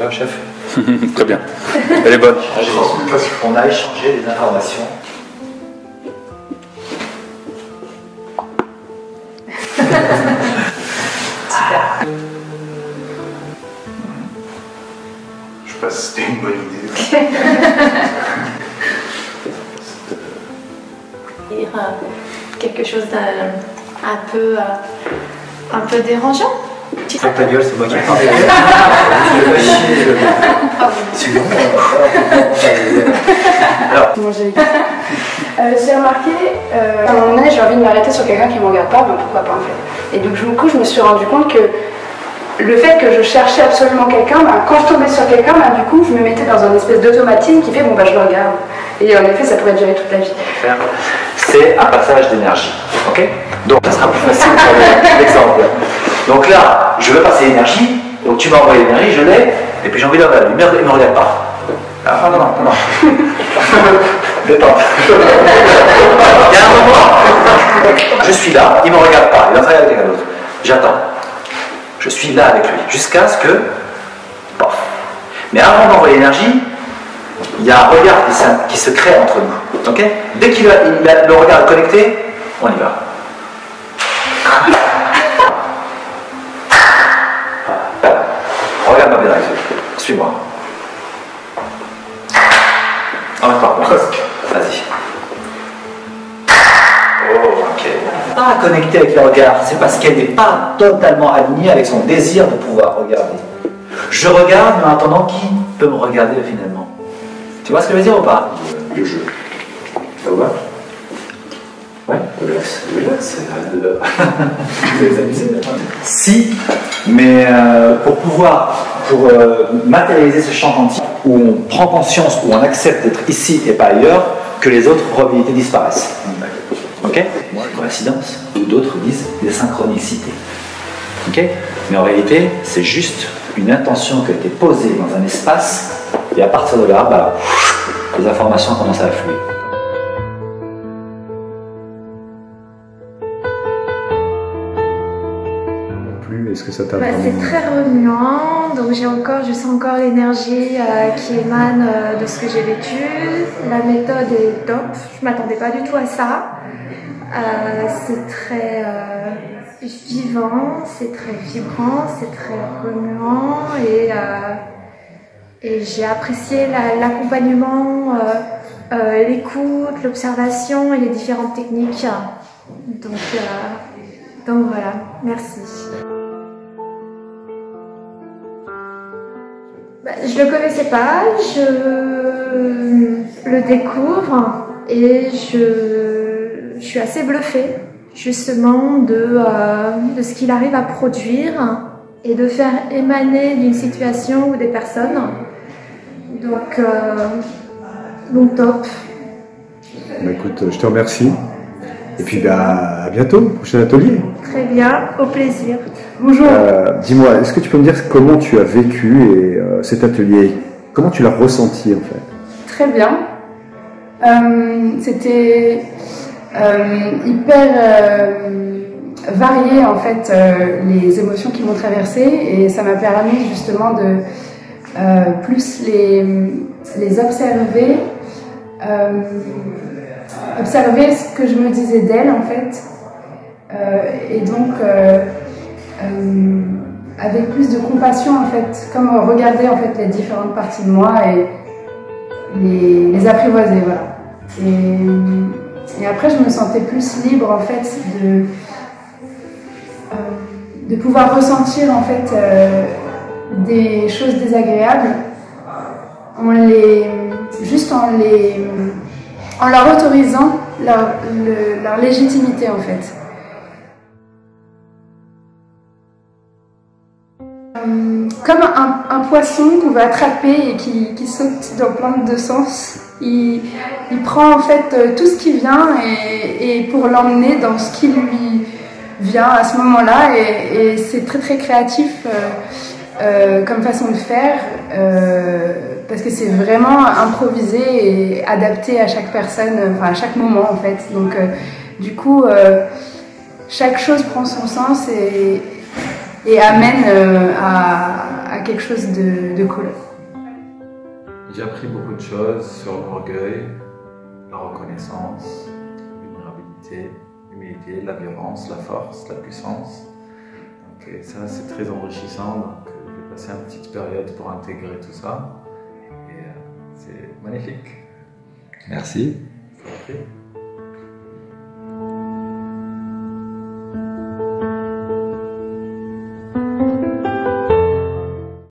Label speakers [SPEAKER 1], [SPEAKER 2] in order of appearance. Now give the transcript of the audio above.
[SPEAKER 1] là, chef.
[SPEAKER 2] Très bien. Elle est bonne.
[SPEAKER 3] On a échangé des informations.
[SPEAKER 1] Je sais pas si c'était une bonne idée.
[SPEAKER 4] Quelque chose d'un un peu dérangeant.
[SPEAKER 3] Ferme ta gueule, c'est moi qui parle.
[SPEAKER 5] J'ai remarqué, à un moment donné, j'ai envie de m'arrêter sur quelqu'un qui ne me regarde pas, ben pourquoi pas en fait. Et donc du coup, je me suis rendu compte que le fait que je cherchais absolument quelqu'un, ben, quand je tombais sur quelqu'un, ben, du coup, je me mettais dans un espèce d'automatisme qui fait bon, ben, je le regarde. Et en effet, ça pourrait durer toute la vie.
[SPEAKER 3] C'est un passage d'énergie. Ok? Donc, ça sera plus facile pour l'exemple. Donc là, je veux passer l'énergie, donc tu m'as envoyé l'énergie, je l'ai, et puis j'ai envie d'avoir la lumière, il ne me regarde pas. Ah non, non, non. Détente. Il y a un moment, je suis là, il ne me regarde pas, il est en train de regarder quelqu'un d'autre. J'attends. Je suis là avec lui, jusqu'à ce que. Pof. Mais avant d'envoyer l'énergie, il y a un regard qui se crée entre nous. Ok? Dès qu'il a le regard connecté, on y va. Regarde ma bien, suis-moi. En même temps, vas-y. Oh, ok. Pas connectée avec le regard, c'est parce qu'elle n'est pas totalement alignée avec son désir de pouvoir regarder. Je regarde, mais en attendant, qui peut me regarder finalement? Tu vois ce que je veux dire ou pas?
[SPEAKER 1] Le jeu. Ça vous va? Ouais, relax. Relax. Vous allez vous amuser.
[SPEAKER 3] Si, mais pour matérialiser ce champ quantique où on prend conscience, où on accepte d'être ici et pas ailleurs, que les autres probabilités disparaissent. Ok? C'est coïncidence. Ou d'autres disent des synchronicités. Ok? Mais en réalité, c'est juste une intention qui a été posée dans un espace, et à partir de là, bah, les informations commencent à affluer.
[SPEAKER 1] Est-ce que ça t'a
[SPEAKER 4] C'est très remuant, donc je sens encore l'énergie qui émane de ce que j'ai vécu. La méthode est top, je ne m'attendais pas du tout à ça. C'est très vivant, c'est très vibrant, c'est très remuant et j'ai apprécié l'accompagnement, l'écoute, l'observation et les différentes techniques. Donc voilà, merci. Je ne le connaissais pas, je le découvre et je suis assez bluffée justement de ce qu'il arrive à produire et de faire émaner d'une situation ou des personnes. Donc top.
[SPEAKER 1] Bah écoute, je te remercie. Et puis bah, à bientôt, prochain atelier.
[SPEAKER 4] Très bien, au plaisir.
[SPEAKER 5] Bonjour.
[SPEAKER 1] Dis-moi, est-ce que tu peux me dire comment tu as vécu cet atelier? Comment tu l'as ressenti en fait?
[SPEAKER 5] Très bien. C'était hyper varié en fait les émotions qui m'ont traversée et ça m'a permis justement de plus les observer. Observer ce que je me disais d'elle en fait et donc avec plus de compassion en fait, comme regarder en fait les différentes parties de moi et les apprivoiser, voilà. Et après je me sentais plus libre en fait de pouvoir ressentir en fait des choses désagréables en leur autorisant leur légitimité en fait. Comme un poisson qu'on va attraper et qui saute dans plein de sens, il prend en fait tout ce qui vient et pour l'emmener dans ce qui lui vient à ce moment-là et c'est très très créatif comme façon de faire parce que c'est vraiment improvisé et adapté à chaque personne, enfin à chaque moment en fait. Donc du coup chaque chose prend son sens et amène à quelque chose de cool.
[SPEAKER 6] J'ai appris beaucoup de choses sur l'orgueil, la reconnaissance, la vulnérabilité, l'humilité, la violence, la force, la puissance. Donc, et ça, c'est très enrichissant. Donc, j'ai passé une petite période pour intégrer tout ça. Et c'est magnifique.
[SPEAKER 1] Merci.
[SPEAKER 6] Je vous en prie.